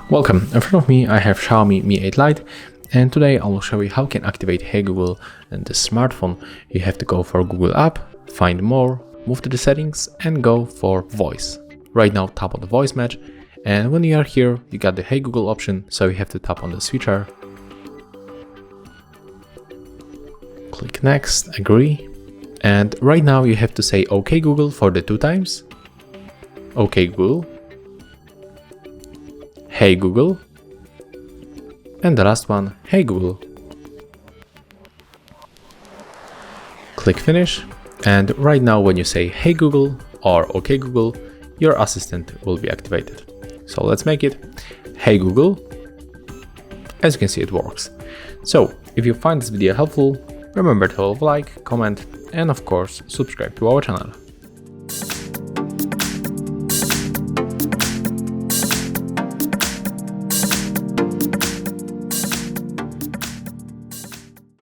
Welcome, in front of me I have Xiaomi Mi 8 Lite, and today I will show you how you can activate Hey Google in the smartphone. You have to go for Google app, find more, move to the settings and go for voice. Right now tap on the voice match, and when you are here you got the Hey Google option, so you have to tap on the switcher. Click next, agree, and right now you have to say OK Google for the 2 times. OK Google. Hey Google, and the last one, Hey Google. Click finish, and right now when you say Hey Google or OK Google, your assistant will be activated. So let's make it Hey Google. As you can see, it works. So if you find this video helpful, remember to leave a like, comment, and of course subscribe to our channel.